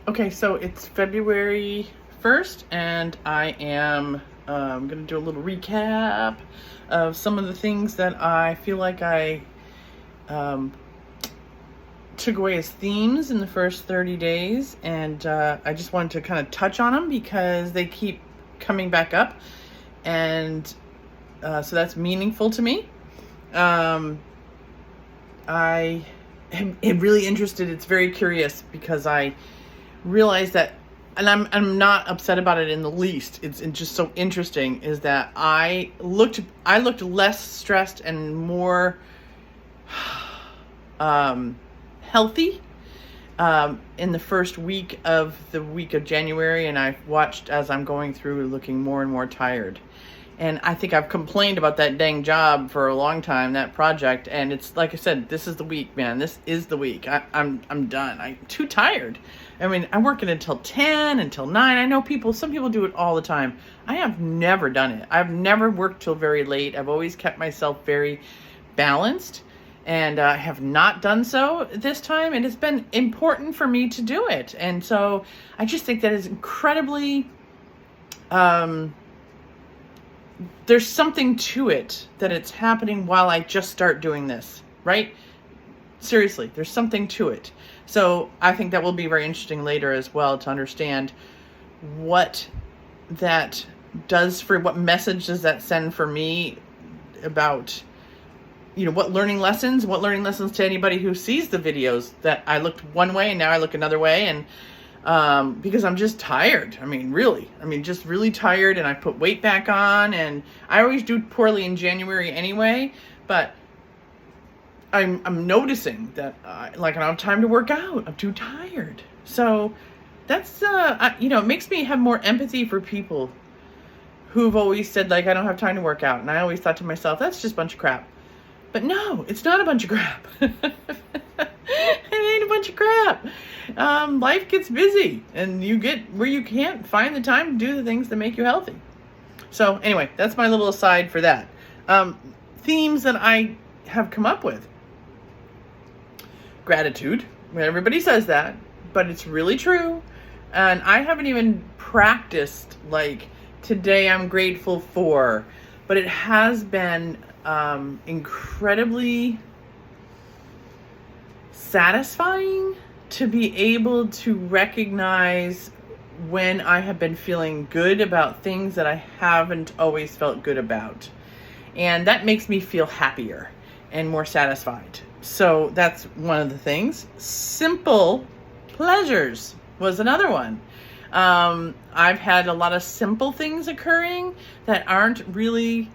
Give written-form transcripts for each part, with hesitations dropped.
Okay, so it's February 1st, and I am going to do a little recap of some of the things that I feel like I um, took away as themes in the first 30 days. And I just wanted to kind of touch on them because they keep coming back up. And so that's meaningful to me. I am really interested. It's very curious because I realize that, and I'm not upset about it in the least. It's just so interesting is that I looked less stressed and more healthy in the first week of January, and I've watched as I'm going through looking more and more tired. And I think I've complained about that dang job for a long time, that project. And it's like I said, this is the week, man. This is the week. I'm done. I'm too tired. I mean, I'm working until 10, until 9. I know some people do it all the time. I have never done it. I've never worked till very late. I've always kept myself very balanced. And I have not done so this time. And it's been important for me to do it. And so I just think that is incredibly... there's something to it that it's happening while I just start doing this, right? Seriously, there's something to it. So I think that will be very interesting later as well to understand what that does what message does that send for me about, what learning lessons to anybody who sees the videos that I looked one way and now I look another way. And because I'm just tired. Just really tired, and I put weight back on, and I always do poorly in January anyway, but I'm noticing that I don't have time to work out. I'm too tired. So that's, it makes me have more empathy for people who've always said, I don't have time to work out. And I always thought to myself, that's just a bunch of crap. But no, it's not a bunch of crap. It ain't a bunch of crap. Life gets busy, and you get where you can't find the time to do the things that make you healthy. So anyway, that's my little aside for that. Themes that I have come up with. Gratitude. Everybody says that, but it's really true. And I haven't even practiced, today I'm grateful for, but it has been incredibly satisfying to be able to recognize when I have been feeling good about things that I haven't always felt good about. And that makes me feel happier and more satisfied. So that's one of the things. Simple pleasures was another one. I've had a lot of simple things occurring that aren't really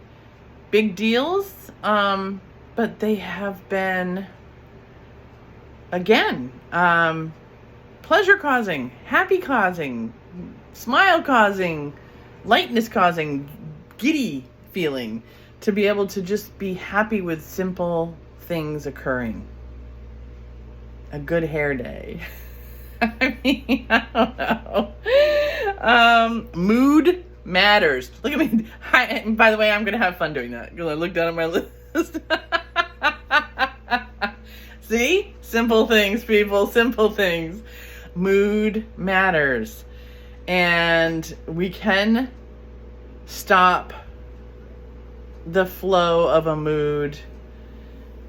big deals, but they have been, again, pleasure causing, happy causing, smile causing, lightness causing, giddy feeling, to be able to just be happy with simple things occurring. A good hair day. I don't know. Mood matters. Look at me. By the way, I'm going to have fun doing that. I'm going to look down at my list. See? Simple things, people. Simple things. Mood matters. And we can stop the flow of a mood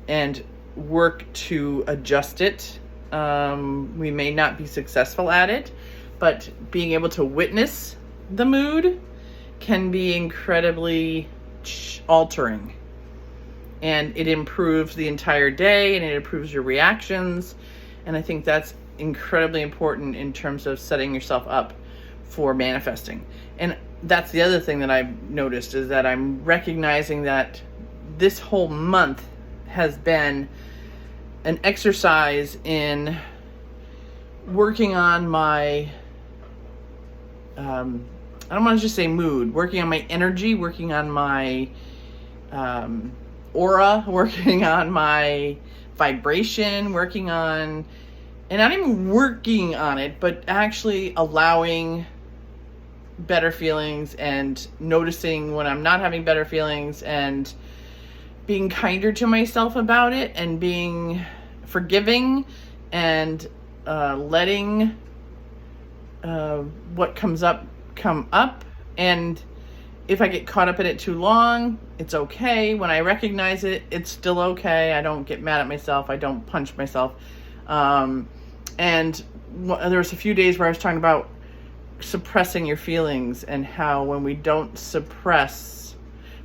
and work to adjust it. We may not be successful at it, but being able to witness the mood can be incredibly altering. And it improves the entire day, and it improves your reactions. And I think that's incredibly important in terms of setting yourself up for manifesting. And that's the other thing that I've noticed, is that I'm recognizing that this whole month has been an exercise in working on my, I don't want to just say mood, working on my energy, working on my aura, working on my vibration, working on, and not even working on it, but actually allowing better feelings and noticing when I'm not having better feelings and being kinder to myself about it and being forgiving and letting what comes up come up, and if I get caught up in it too long, it's okay. When I recognize it, it's still okay. I don't get mad at myself. I don't punch myself. And there was a few days where I was talking about suppressing your feelings, and how when we don't suppress,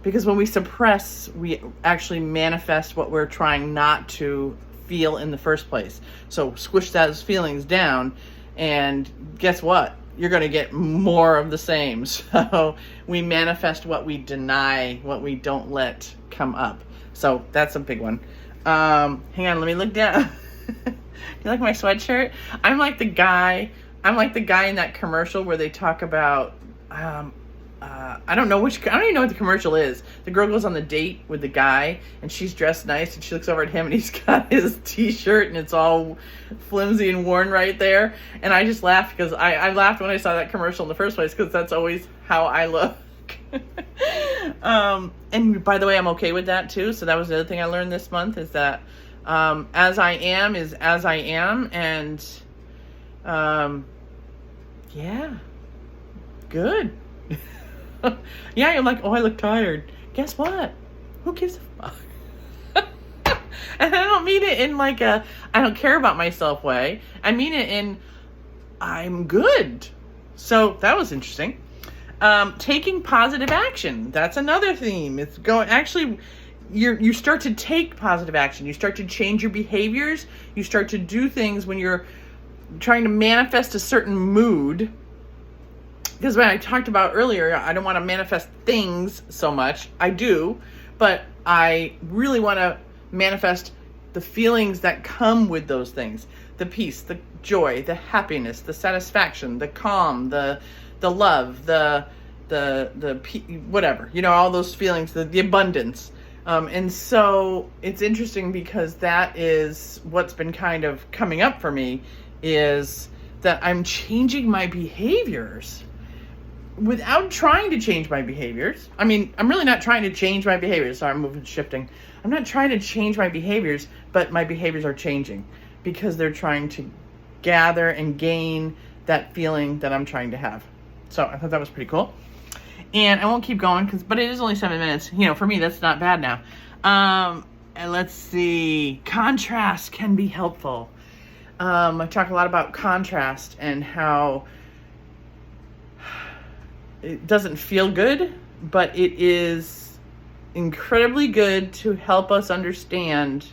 because when we suppress, we actually manifest what we're trying not to feel in the first place. So squish those feelings down, and guess what? You're going to get more of the same. So we manifest what we deny, what we don't let come up. So that's a big one. Hang on, let me look down. You like my sweatshirt? I'm like the guy in that commercial where they talk about, I don't even know what the commercial is. The girl goes on the date with the guy, and she's dressed nice, and she looks over at him, and he's got his t-shirt, and it's all flimsy and worn right there. And I just laughed, because I laughed when I saw that commercial in the first place, because that's always how I look. And by the way, I'm okay with that too. So that was the other thing I learned this month, is that as I am is as I am. And yeah, good. Yeah, you're like, oh, I look tired. Guess what? Who gives a fuck? And I don't mean it in like a I don't care about myself way. I mean it in I'm good. So that was interesting. Taking positive action. That's another theme. It's going actually you start to take positive action. You start to change your behaviors. You start to do things when you're trying to manifest a certain mood. Because when I talked about earlier, I don't want to manifest things so much. I do, but I really want to manifest the feelings that come with those things. The peace, the joy, the happiness, the satisfaction, the calm, the love, the whatever, all those feelings, the abundance. And so it's interesting, because that is what's been kind of coming up for me, is that I'm changing my behaviors without trying to change my behaviors. I mean, I'm really not trying to change my behaviors. Sorry, I'm shifting. I'm not trying to change my behaviors, but my behaviors are changing because they're trying to gather and gain that feeling that I'm trying to have. So I thought that was pretty cool. And I won't keep going, but it is only 7 minutes. For me, that's not bad now. And let's see. Contrast can be helpful. I talk a lot about contrast and how it doesn't feel good, but it is incredibly good to help us understand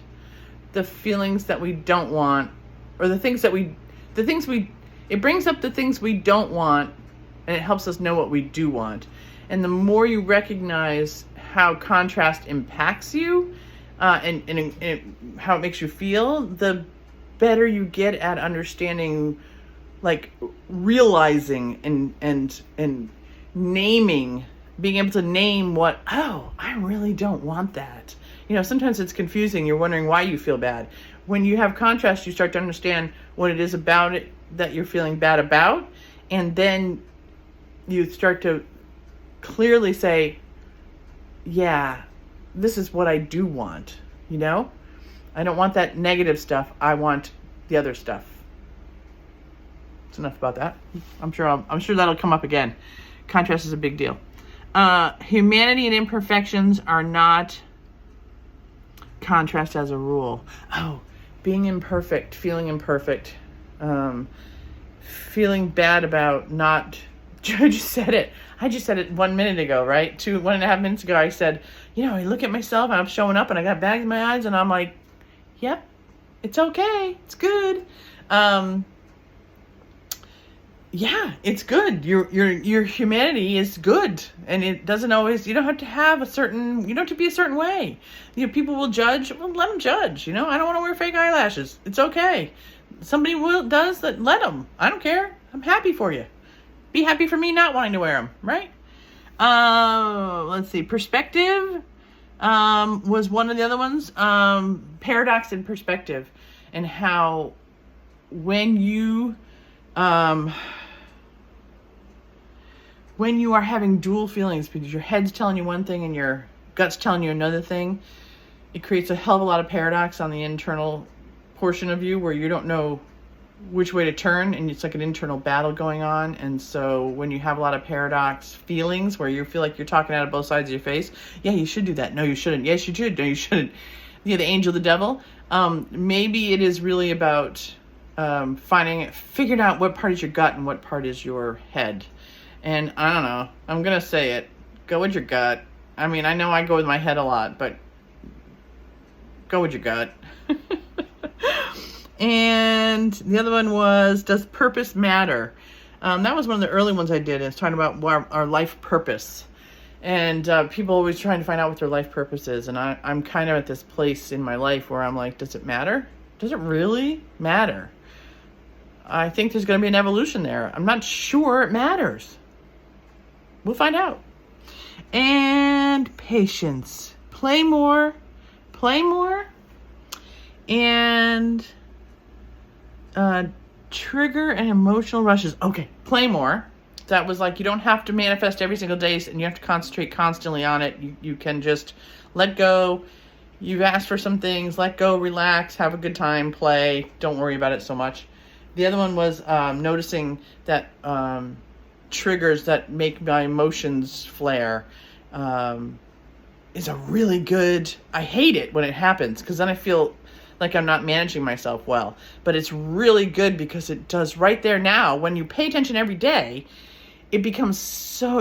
the feelings that we don't want, or it brings up the things we don't want, and it helps us know what we do want. And the more you recognize how contrast impacts you, and how it makes you feel, the better you get at understanding, like realizing and naming, being able to name what, oh, I really don't want that. Sometimes it's confusing. You're wondering why you feel bad. When you have contrast, you start to understand what it is about it that you're feeling bad about. And then you start to clearly say, yeah, this is what I do want. I don't want that negative stuff. I want the other stuff. That's enough about that. I'm sure that'll come up again. Contrast is a big deal. Humanity and imperfections are not contrast as a rule. Oh, being imperfect, feeling imperfect, feeling bad about not. I just said it 1 minute ago, right? 1.5 minutes ago, I said, I look at myself and I'm showing up and I got bags in my eyes and I'm like, yep, it's okay. It's good. Yeah, it's good. Your humanity is good. And it doesn't always, you don't have to be a certain way. People will judge. Well, let them judge. I don't want to wear fake eyelashes. It's okay. Somebody does that. Let them. I don't care. I'm happy for you. Be happy for me not wanting to wear them, right? Let's see. Perspective was one of the other ones. Paradox in perspective, and how when you are having dual feelings, because your head's telling you one thing and your gut's telling you another thing, it creates a hell of a lot of paradox on the internal portion of you, where you don't know which way to turn, and it's like an internal battle going on. And so when you have a lot of paradox feelings where you feel like you're talking out of both sides of your face, yeah, you should do that. No, you shouldn't. Yes, you should. No, you shouldn't. Yeah, the angel, the devil. Maybe it is really about figuring out what part is your gut and what part is your head. And I don't know. I'm going to say it. Go with your gut. I mean, I know I go with my head a lot, but go with your gut. And the other one was, does purpose matter? That was one of the early ones I did. It's talking about our life purpose. And people always trying to find out what their life purpose is. And I'm kind of at this place in my life where I'm like, does it matter? Does it really matter? I think there's going to be an evolution there. I'm not sure it matters. We'll find out. And patience. Play more. And trigger and emotional rushes. Okay, play more. That was like, you don't have to manifest every single day and you have to concentrate constantly on it. You can just let go. You've asked for some things. Let go, relax, have a good time, play. Don't worry about it so much. The other one was noticing that triggers that make my emotions flare is a really good... I hate it when it happens because then I feel like I'm not managing myself well. But it's really good because it does right there now. When you pay attention every day, you become so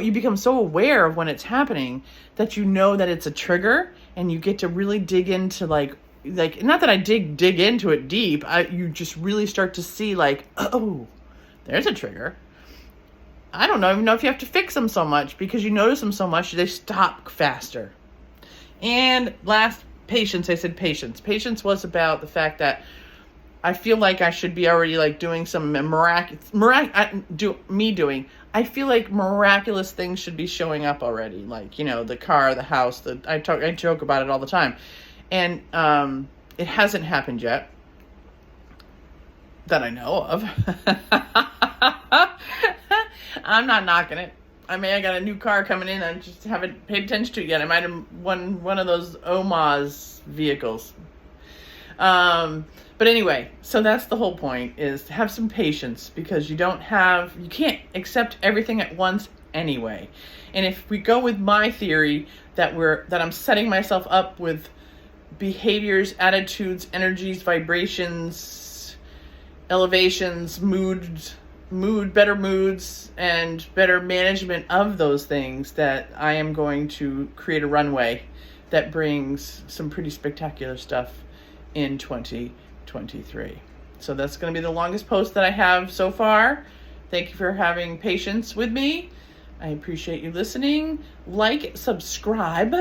aware of when it's happening that you know that it's a trigger, and you get to really dig into like not that I dig into it deep. You just really start to see like, oh, there's a trigger. I don't even know if you have to fix them so much because you notice them so much, they stop faster. And last, patience. I said patience. Patience was about the fact that I feel like I should be already like doing some I feel like miraculous things should be showing up already. Like, the car, the house, I joke about it all the time. And it hasn't happened yet that I know of. I'm not knocking it. I got a new car coming in. I just haven't paid attention to it yet. I might have won one of those OMA's vehicles. But anyway, so that's the whole point, is to have some patience, because you can't accept everything at once anyway. And if we go with my theory that I'm setting myself up with behaviors, attitudes, energies, vibrations, elevations, better moods, and better management of those things, that I am going to create a runway that brings some pretty spectacular stuff in 2023. So that's going to be the longest post that I have so far. Thank you for having patience with me. I appreciate you listening. Like, subscribe,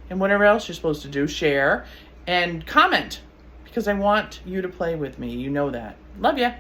and whatever else you're supposed to do, share, and comment, because I want you to play with me. You know that. Love ya.